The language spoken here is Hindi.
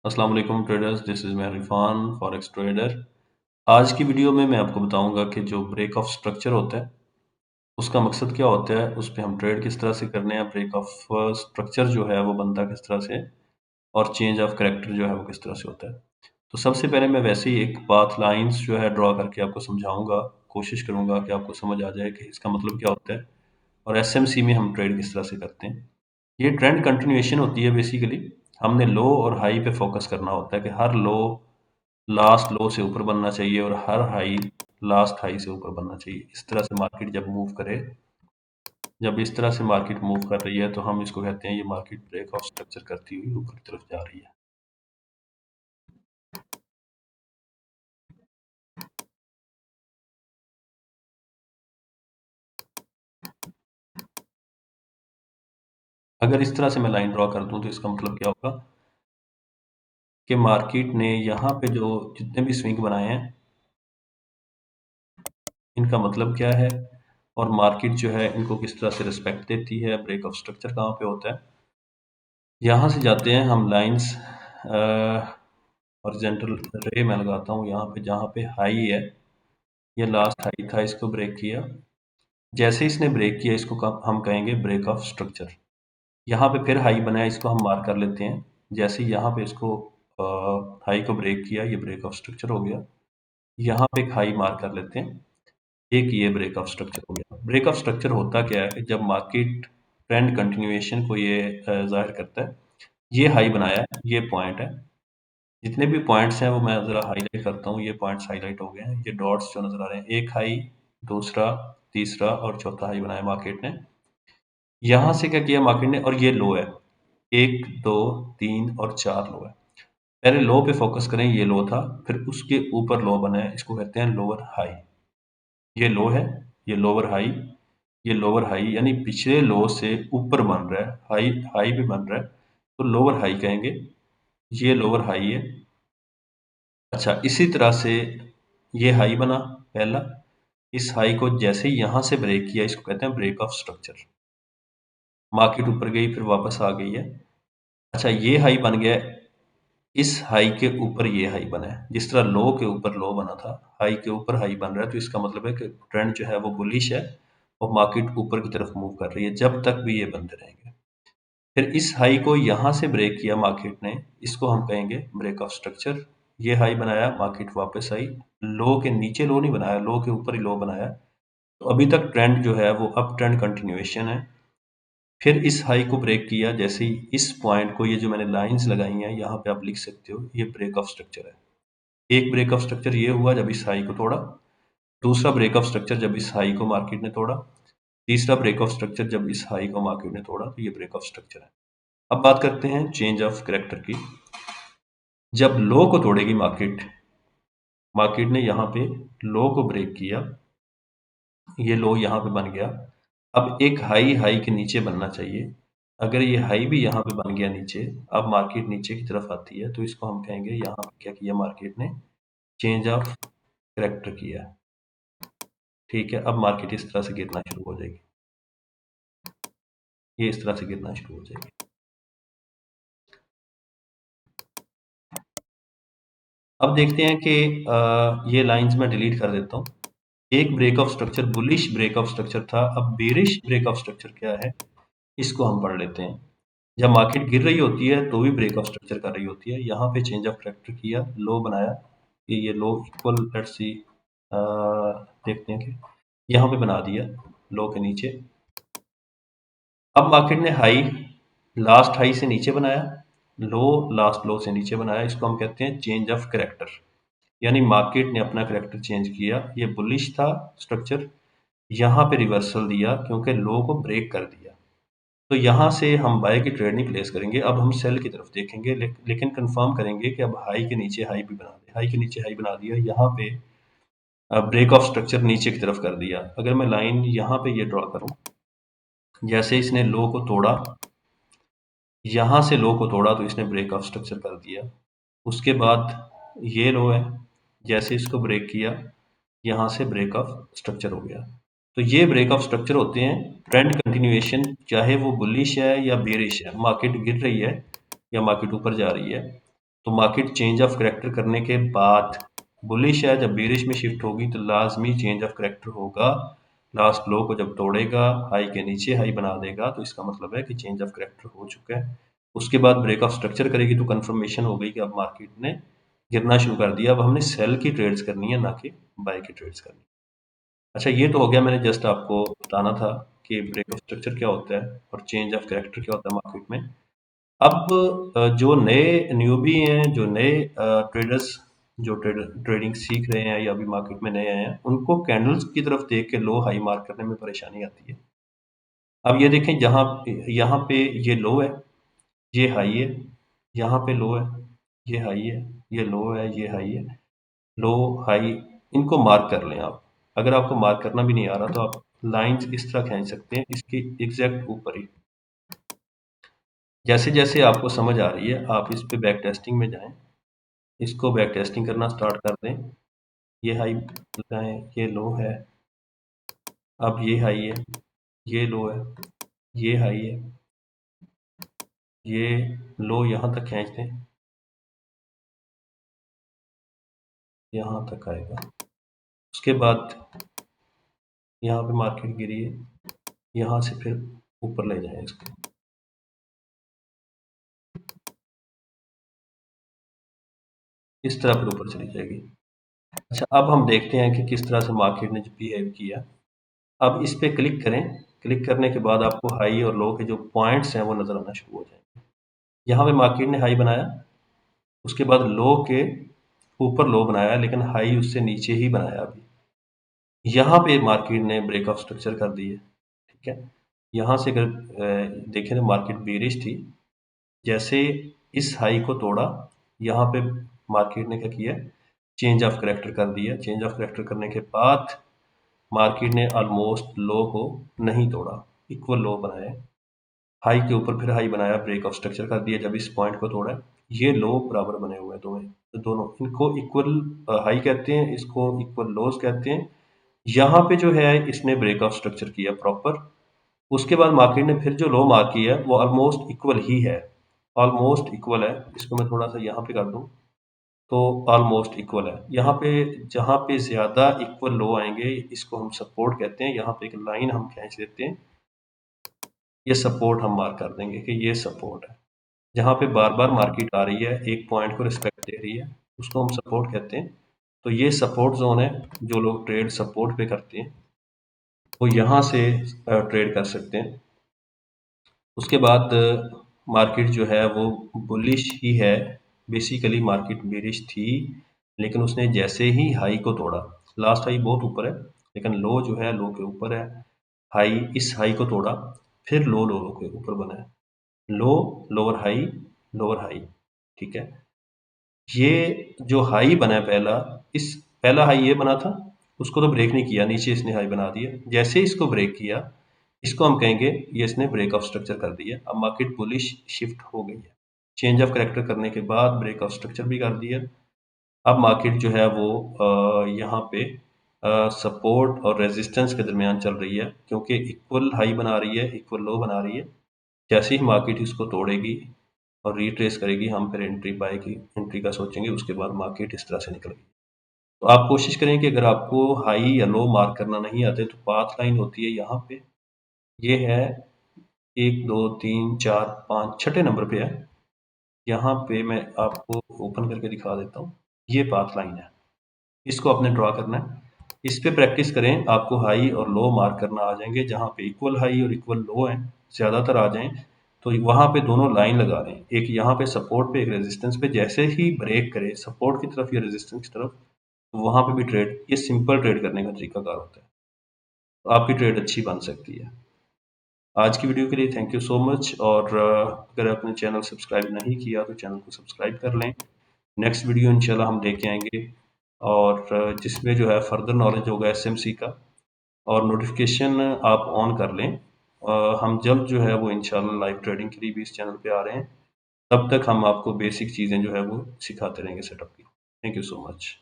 अस्सलाम वालेकुम ट्रेडर्स, दिस इज़ मैं रिफान फॉरेक्स ट्रेडर। आज की वीडियो में मैं आपको बताऊंगा कि जो ब्रेक ऑफ स्ट्रक्चर होता है उसका मकसद क्या होता है, उस पे हम ट्रेड किस तरह से करने हैं, ब्रेक ऑफ स्ट्रक्चर जो है वो बनता किस तरह से, और चेंज ऑफ करेक्टर जो है वो किस तरह से होता है। तो सबसे पहले मैं वैसे ही एक पाथ लाइंस जो है ड्रॉ करके आपको समझाऊंगा, कोशिश करूंगा कि आपको समझ आ जाए कि इसका मतलब क्या होता है और एसएमसी में हम ट्रेड किस तरह से करते हैं। ये ट्रेंड कंटिन्यूएशन होती है बेसिकली। हमने लो और हाई पे फोकस करना होता है कि हर लो लास्ट लो से ऊपर बनना चाहिए और हर हाई लास्ट हाई से ऊपर बनना चाहिए। इस तरह से मार्केट जब मूव करे, जब इस तरह से मार्केट मूव कर रही है तो हम इसको कहते हैं ये मार्केट ब्रेक ऑफ स्ट्रक्चर करती हुई ऊपर की तरफ जा रही है। अगर इस तरह से मैं लाइन ड्रॉ कर दूं तो इसका मतलब क्या होगा कि मार्केट ने यहाँ पे जो जितने भी स्विंग बनाए हैं इनका मतलब क्या है, और मार्केट जो है इनको किस तरह से रिस्पेक्ट देती है, ब्रेक ऑफ स्ट्रक्चर कहाँ पे होता है। यहाँ से जाते हैं हम लाइंस, हॉरिजॉन्टल रे मैं लगाता हूँ यहाँ पे, जहाँ पे हाई है, ये लास्ट हाई था, इसको ब्रेक किया। जैसे इसने ब्रेक किया इसको हम कहेंगे ब्रेक ऑफ स्ट्रक्चर। यहाँ पे फिर हाई बनाया, इसको हम मार्क कर लेते हैं। जैसे यहाँ पे इसको हाई को ब्रेक किया, ये ब्रेक ऑफ स्ट्रक्चर हो गया। यहाँ पे एक हाई मार्क कर लेते हैं, एक ये ब्रेक ऑफ स्ट्रक्चर हो गया। ब्रेक ऑफ स्ट्रक्चर होता क्या है, जब मार्केट ट्रेंड कंटिन्यूएशन को ये जाहिर करता है। ये हाई बनाया है, ये पॉइंट है। जितने भी पॉइंट्स हैं वो मैं ज़रा हाईलाइट करता हूँ। ये पॉइंट्स हाईलाइट हो गए हैं, ये डॉट्स जो नज़र आ रहे हैं, एक हाई, दूसरा, तीसरा और चौथा हाई बनाया मार्केट ने। यहाँ से क्या किया मार्केट ने, और ये लो है, एक, दो, तीन और चार लो है। पहले लो पे फोकस करें, ये लो था, फिर उसके ऊपर लो बना है, इसको कहते हैं लोअर हाई। ये लो है, ये लोअर हाई, ये लोअर हाई, यानी पिछले लो से ऊपर बन रहा है, हाई हाई भी बन रहा है, तो लोअर हाई कहेंगे। ये लोअर हाई है। अच्छा, इसी तरह से ये हाई बना पहला। इस हाई को जैसे ही यहाँ से ब्रेक किया, इसको कहते हैं ब्रेक ऑफ स्ट्रक्चर। मार्केट ऊपर गई फिर वापस आ गई है। अच्छा, ये हाई बन गया, इस हाई के ऊपर ये हाई बना है। जिस तरह लो के ऊपर लो बना था, हाई के ऊपर हाई बन रहा है, तो इसका मतलब है कि ट्रेंड जो है वो बुलिश है और मार्केट ऊपर की तरफ मूव कर रही है जब तक भी ये बनते रहेंगे। फिर इस हाई को यहाँ से ब्रेक किया मार्केट ने, इसको हम कहेंगे ब्रेक ऑफ स्ट्रक्चर। ये हाई बनाया, मार्केट वापस आई, लो के नीचे लो नहीं बनाया, लो के ऊपर ही लो बनाया। तो अभी तक ट्रेंड जो है वो अप ट्रेंड कंटिन्यूएशन है। फिर इस हाई को ब्रेक किया, जैसे ही इस पॉइंट को, ये जो मैंने लाइंस लगाई हैं यहाँ पे आप लिख सकते हो, ये ब्रेक ऑफ स्ट्रक्चर है। एक ब्रेक ऑफ स्ट्रक्चर ये हुआ जब इस हाई को तोड़ा, दूसरा ब्रेक ऑफ स्ट्रक्चर जब इस हाई को मार्केट ने तोड़ा, तीसरा ब्रेक ऑफ स्ट्रक्चर जब इस हाई को मार्केट ने तोड़ा, तो ये ब्रेक ऑफ स्ट्रक्चर है। अब बात करते हैं चेंज ऑफ करेक्टर की। जब लो को तोड़ेगी मार्केट, मार्केट ने यहाँ पे लो को ब्रेक किया, ये लो यहाँ पे बन गया। अब एक हाई हाई के नीचे बनना चाहिए। अगर ये हाई भी यहाँ पे बन गया नीचे, अब मार्केट नीचे की तरफ आती है, तो इसको हम कहेंगे यहाँ पे क्या किया मार्केट ने, चेंज ऑफ करेक्टर किया। ठीक है, अब मार्केट इस तरह से गिरना शुरू हो जाएगी, ये इस तरह से गिरना शुरू हो जाएगी। अब देखते हैं कि ये लाइंस मैं डिलीट कर देता हूँ। एक break of structure bullish break of structure था, अब बेरिश ब्रेक ऑफ स्ट्रक्चर क्या है इसको हम पढ़ लेते हैं। जब मार्केट गिर रही होती है तो भी ब्रेक ऑफ स्ट्रक्चर कर रही होती है। यहाँ पे चेंज ऑफ करेक्टर किया, लो बनाया, ये लो इक्वल, लेट्स सी, देखते हैं कि यहाँ पे बना दिया लो के नीचे। अब मार्केट ने हाई लास्ट हाई से नीचे बनाया, लो लास्ट लो से नीचे बनाया, इसको हम कहते हैं चेंज ऑफ करेक्टर। यानी मार्केट ने अपना करेक्टर चेंज किया। ये बुलिश था स्ट्रक्चर, यहाँ पे रिवर्सल दिया क्योंकि लो को ब्रेक कर दिया। तो यहाँ से हम बाय की ट्रेड नहीं प्लेस करेंगे, अब हम सेल की तरफ देखेंगे, लेकिन कंफर्म करेंगे कि अब हाई के नीचे हाई भी बना दे। हाई के नीचे हाई बना दिया, यहाँ पे ब्रेक ऑफ स्ट्रक्चर नीचे की तरफ कर दिया। अगर मैं लाइन यहाँ पे ये ड्रॉ करूँ, जैसे इसने लो को तोड़ा, यहाँ से लो को तोड़ा तो इसने ब्रेक ऑफ स्ट्रक्चर कर दिया। उसके बाद ये लो है, जैसे इसको ब्रेक किया, यहाँ से ब्रेक ऑफ स्ट्रक्चर हो गया। तो ये ब्रेक ऑफ स्ट्रक्चर होते हैं ट्रेंड कंटिन्यूएशन, चाहे वो बुलिश है या बेरिश है, मार्केट गिर रही है या मार्केट ऊपर जा रही है। तो मार्केट चेंज ऑफ करेक्टर करने के बाद बुलिश है, जब बेरिश में शिफ्ट होगी तो लाजमी चेंज ऑफ करेक्टर होगा। लास्ट लो को जब तोड़ेगा, हाई के नीचे हाई बना देगा, तो इसका मतलब है कि चेंज ऑफ करेक्टर हो चुका है। उसके बाद ब्रेक ऑफ स्ट्रक्चर करेगी तो कंफर्मेशन हो गई कि अब मार्केट ने गिरना शुरू कर दिया। अब हमने सेल की ट्रेड्स करनी है, ना कि बाय की ट्रेड्स करनी है। अच्छा, ये तो हो गया, मैंने जस्ट आपको बताना था कि ब्रेक ऑफ स्ट्रक्चर क्या होता है और चेंज ऑफ करेक्टर क्या होता है मार्केट में। अब जो नए न्यूबी हैं, जो नए ट्रेडर्स जो ट्रेडिंग सीख रहे हैं या अभी मार्केट में नए आए हैं, उनको कैंडल्स की तरफ देख के लो हाई मार्क करने में परेशानी आती है। अब ये देखें, जहाँ यहाँ पे ये लो है, ये हाई है, यहाँ पे लो है, ये हाई है, ये लो है, ये हाई है, लो हाई, इनको मार्क कर लें आप। अगर आपको मार्क करना भी नहीं आ रहा तो आप लाइंस इस तरह खींच सकते हैं, इसके एग्जैक्ट ऊपर ही। जैसे जैसे आपको समझ आ रही है आप इस पे बैक टेस्टिंग में जाएं, इसको बैक टेस्टिंग करना स्टार्ट कर दें। ये हाई लगाएं, ये लो है, अब ये हाई है, ये लो है, ये हाई है, ये लो यहाँ तक खींच दें, यहाँ तक आएगा। उसके बाद यहाँ पे मार्केट गिरी है, यहाँ से फिर ऊपर ले जाएं इसको। इस तरह फिर ऊपर चली जाएगी। अच्छा, अब हम देखते हैं कि किस तरह से मार्केट ने बिहेव किया। अब इस पे क्लिक करें, क्लिक करने के बाद आपको हाई और लो के जो पॉइंट्स हैं वो नज़र आना शुरू हो जाएंगे। यहाँ पे मार्केट ने हाई बनाया, उसके बाद लो के ऊपर लो बनाया, लेकिन हाई उससे नीचे ही बनाया। अभी यहाँ पे मार्केट ने ब्रेक ऑफ स्ट्रक्चर कर दी है, ठीक है। यहाँ से अगर देखें तो मार्केट बेरिश थी, जैसे इस हाई को तोड़ा, यहाँ पे मार्केट ने क्या किया, चेंज ऑफ करेक्टर कर दिया। चेंज ऑफ करेक्टर करने के बाद मार्केट ने ऑलमोस्ट लो को नहीं तोड़ा, इक्वल लो बनाए, हाई के ऊपर फिर हाई बनाया, ब्रेक ऑफ स्ट्रक्चर कर दिया। जब इस पॉइंट को तोड़ा, ये लो बराबर बने हुए हैं दोनों, तो दोनों इनको इक्वल हाई कहते हैं, इसको इक्वल लोज कहते हैं। यहाँ पे जो है इसने ब्रेक ऑफ स्ट्रक्चर किया प्रॉपर। उसके बाद मार्केट ने फिर जो लो मार्क किया है वो ऑलमोस्ट इक्वल ही है, ऑलमोस्ट इक्वल है। इसको मैं थोड़ा सा यहाँ पे कर दूँ तो ऑलमोस्ट इक्वल है। यहाँ पे जहाँ पे ज़्यादा इक्वल लो आएंगे इसको हम सपोर्ट कहते हैं। यहाँ पे एक लाइन हम खींच देते हैं, ये सपोर्ट हम मार्क कर देंगे कि ये सपोर्ट है। जहाँ पे बार बार मार्केट आ रही है, एक पॉइंट को रिस्पेक्ट दे रही है, उसको हम सपोर्ट कहते हैं। तो ये सपोर्ट जोन है, जो लोग ट्रेड सपोर्ट पे करते हैं वो यहाँ से ट्रेड कर सकते हैं। उसके बाद मार्केट जो है वो बुलिश ही है। बेसिकली मार्केट बेरिश थी, लेकिन उसने जैसे ही हाई को तोड़ा, लास्ट हाई बहुत ऊपर है लेकिन लो जो है लो के ऊपर है, हाई इस हाई को तोड़ा, फिर लो लो लो के ऊपर बना है, लो लोअर हाई लोअर हाई, ठीक है। ये जो हाई बना है पहला, इस पहला हाई ये बना था, उसको तो ब्रेक नहीं किया, नीचे इसने हाई बना दिया। जैसे इसको ब्रेक किया, इसको हम कहेंगे ये इसने ब्रेक ऑफ स्ट्रक्चर कर दिया। अब मार्केट बुलिश शिफ्ट हो गई है, चेंज ऑफ करेक्टर करने के बाद ब्रेक ऑफ स्ट्रक्चर भी कर दिया। अब मार्केट जो है वो यहाँ पे सपोर्ट और रेजिस्टेंस के दरमियान चल रही है, क्योंकि इक्वल हाई बना रही है, इक्वल लो बना रही है। जैसे ही मार्केट इसको तोड़ेगी और रिट्रेस करेगी, हम फिर एंट्री बाय की एंट्री का सोचेंगे। उसके बाद मार्केट इस तरह से निकलेगी। तो आप कोशिश करें कि अगर आपको हाई या लो मार्क करना नहीं आते तो पाथ लाइन होती है यहाँ पे, ये है 1 2 3 4 5 छठे नंबर पे है। यहाँ पे मैं आपको ओपन करके दिखा देता हूँ, ये पाथ लाइन है, इसको आपने ड्रॉ करना है। इस पे प्रैक्टिस करें, आपको हाई और लो मार्क करना आ जाएंगे। जहाँ पे इक्वल हाई और इक्वल लो है, ज़्यादातर आ जाएं तो वहाँ पे दोनों लाइन लगा दें, एक यहाँ पे सपोर्ट पे एक रेजिस्टेंस पे। जैसे ही ब्रेक करे सपोर्ट की तरफ या रेजिस्टेंस की तरफ, तो वहाँ पे भी ट्रेड, ये सिंपल ट्रेड करने का तरीकाकार होता है, तो आपकी ट्रेड अच्छी बन सकती है। आज की वीडियो के लिए थैंक यू सो मच, और अगर आपने चैनल सब्सक्राइब नहीं किया तो चैनल को सब्सक्राइब कर लें। नेक्स्ट वीडियो इंशाल्लाह हम लेके आएंगे, और जिसमें जो है फर्दर नॉलेज होगा एसएमसी का, और नोटिफिकेशन आप ऑन कर लें। हम जल्द जो है वो इंशाल्लाह लाइव ट्रेडिंग के लिए भी इस चैनल पे आ रहे हैं। तब तक हम आपको बेसिक चीज़ें जो है वो सिखाते रहेंगे सेटअप की। Thank you so much.